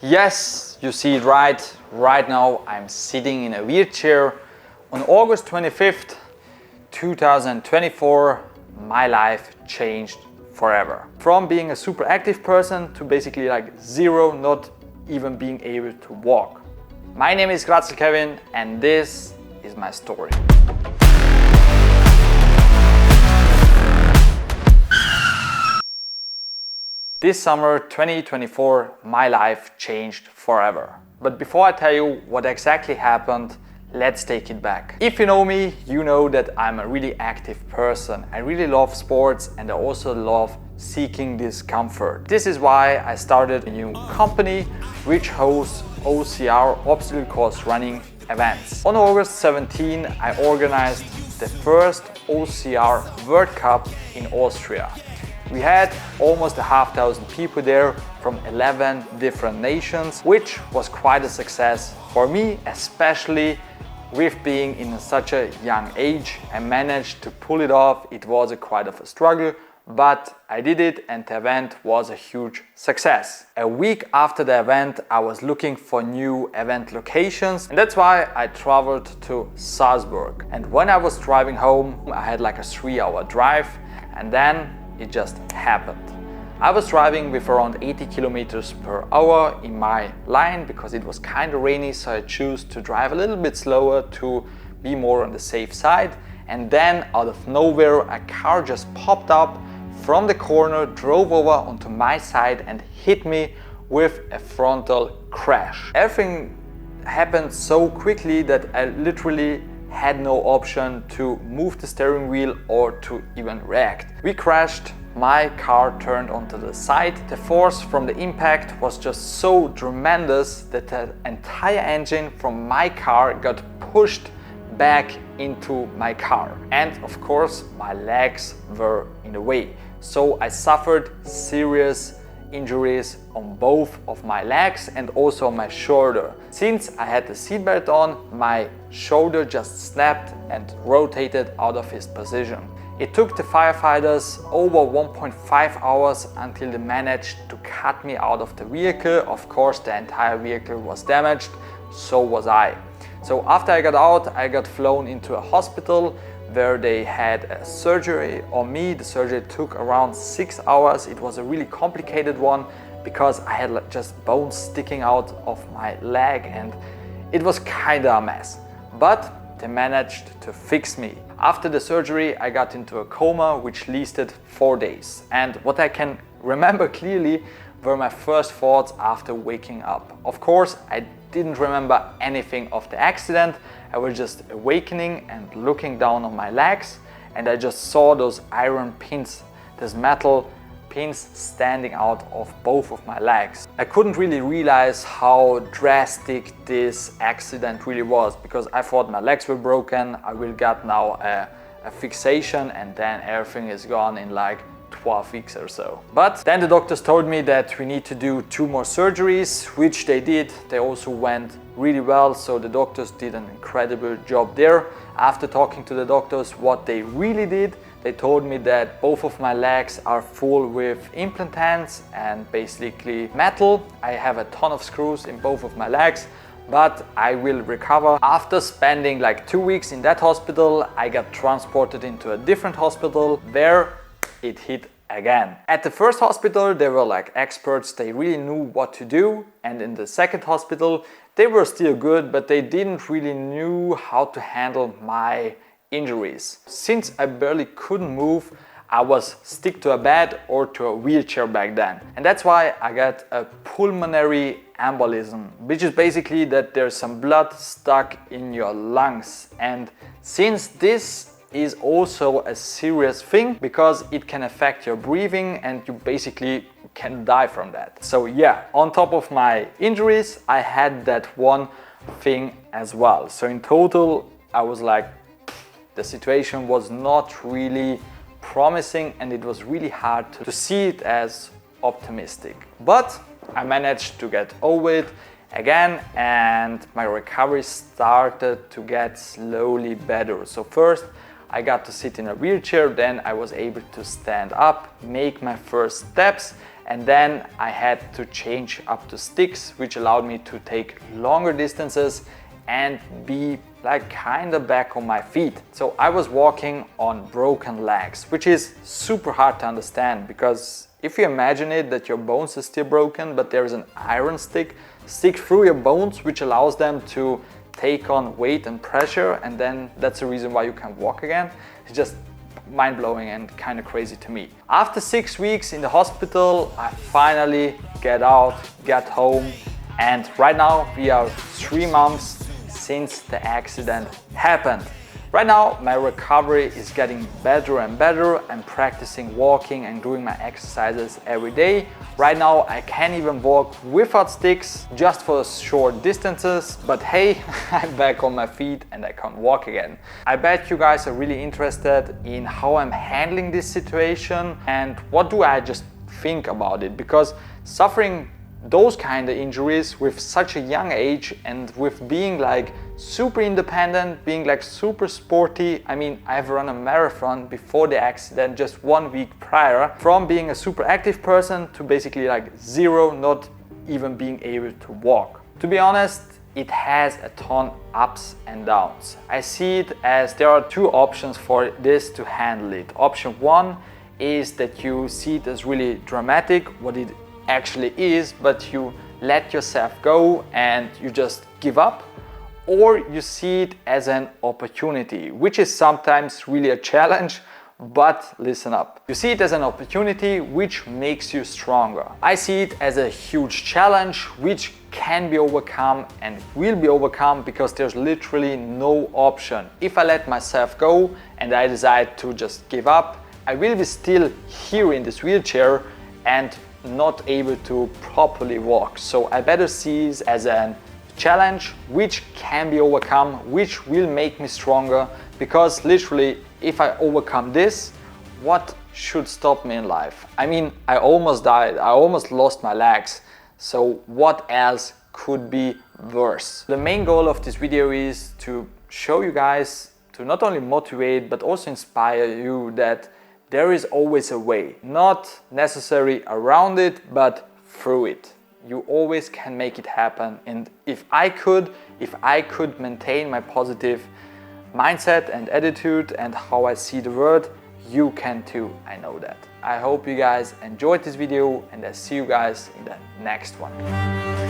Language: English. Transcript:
Yes, you see it right. Right now I'm sitting in a wheelchair. On August 25th, 2024, my life changed forever. From being a super active person to basically like zero, not even being able to walk. My name is Gratzl Kevin and this is my story. This summer 2024, my life changed forever. But before I tell you what exactly happened, let's take it back. If you know me, you know that I'm a really active person. I really love sports and I also love seeking discomfort. This is why I started a new company which hosts OCR, obstacle course running events. On August 17, I organized the first OCR World Cup in Austria. We had almost 500 people there from 11 different nations, which was quite a success for me, especially with being in such a young age. I managed to pull it off. It was quite of a struggle, but I did it and the event was a huge success. A week after the event, I was looking for new event locations, and that's why I traveled to Salzburg. And when I was driving home, I had like a 3-hour drive, and then it just happened. I was driving with around 80 kilometers per hour in my line because it was kind of rainy, so I chose to drive a little bit slower to be more on the safe side. And then out of nowhere, a car just popped up from the corner, drove over onto my side and hit me with a frontal crash. Everything happened so quickly that I literally had no option to move the steering wheel or to even react. We crashed, my car turned onto the side. The force from the impact was just so tremendous that the entire engine from my car got pushed back into my car. And of course, my legs were in the way. So I suffered serious injuries on both of my legs and also on my shoulder. Since I had the seatbelt on, my shoulder just snapped and rotated out of its position. It took the firefighters over 1.5 hours until they managed to cut me out of the vehicle. Of course, the entire vehicle was damaged, so was I. So after I got out, I got flown into a hospital where they had a surgery on me. The surgery took around 6 hours. It was a really complicated one because I had just bones sticking out of my leg and it was kind of a mess. But they managed to fix me. After the surgery, I got into a coma which lasted 4 days. And what I can remember clearly were my first thoughts after waking up. Of course, I didn't remember anything of the accident. I was just awakening and looking down on my legs, and I just saw those iron pins, those metal pins standing out of both of my legs. I couldn't really realize how drastic this accident really was because I thought my legs were broken, I will get now a fixation and then everything is gone in like 12 weeks or so. But then the doctors told me that we need to do 2 more surgeries, which they did. They also went really well, so the doctors did an incredible job there. After talking to the doctors, what they really did, they told me that both of my legs are full with implants and basically metal. I have a ton of screws in both of my legs, but I will recover. After spending like 2 weeks in that hospital, I got transported into a different hospital where it hit again. At the first hospital, they were like experts, they really knew what to do. And in the second hospital, they were still good, but they didn't really knew how to handle my injuries. Since I barely couldn't move, I was stick to a bed or to a wheelchair back then. And that's why I got a pulmonary embolism, which is basically that there's some blood stuck in your lungs. And since this is also a serious thing because it can affect your breathing and you basically can die from that. So yeah, on top of my injuries, I had that one thing as well. So in total, I was like, the situation was not really promising and it was really hard to see it as optimistic. But I managed to get over it again and my recovery started to get slowly better. So first, I got to sit in a wheelchair, then I was able to stand up, make my first steps, And then I had to change up to sticks, which allowed me to take longer distances and be like kind of back on my feet. So I was walking on broken legs, which is super hard to understand, because if you imagine it, that your bones are still broken, but there is an iron stick through your bones, which allows them to take on weight and pressure, and then that's the reason why you can walk again. It's just mind-blowing and kind of crazy to me. After 6 weeks in the hospital, I finally got home, and right now we are 3 months since the accident happened. Right now my recovery is getting better and better. I'm practicing walking and doing my exercises every day. Right now I can't even walk without sticks, just for short distances, but hey, I'm back on my feet and I can walk again. I bet you guys are really interested in how I'm handling this situation and what do I just think about it, because suffering those kind of injuries with such a young age and with being like super independent, being like super sporty. I mean, I've run a marathon before the accident just 1 week prior, from being a super active person to basically like zero, not even being able to walk. To be honest, it has a ton ups and downs. I see it as there are 2 options for this to handle it. Option 1 is that you see it as really dramatic, what it actually is, but you let yourself go and you just give up. Or you see it as an opportunity, which is sometimes really a challenge, but listen up. You see it as an opportunity which makes you stronger. I see it as a huge challenge which can be overcome and will be overcome, because there's literally no option. If I let myself go and I decide to just give up, I will be still here in this wheelchair and not able to properly walk. So I better see it as a challenge which can be overcome, which will make me stronger, because literally if I overcome this, what should stop me in life? I mean, I almost died, I almost lost my legs, so what else could be worse? The main goal of this video is to show you guys, to not only motivate but also inspire you that there is always a way, not necessarily around it, but through it. You always can make it happen. And if I could maintain my positive mindset and attitude and how I see the world, you can too, I know that. I hope you guys enjoyed this video and I see you guys in the next one.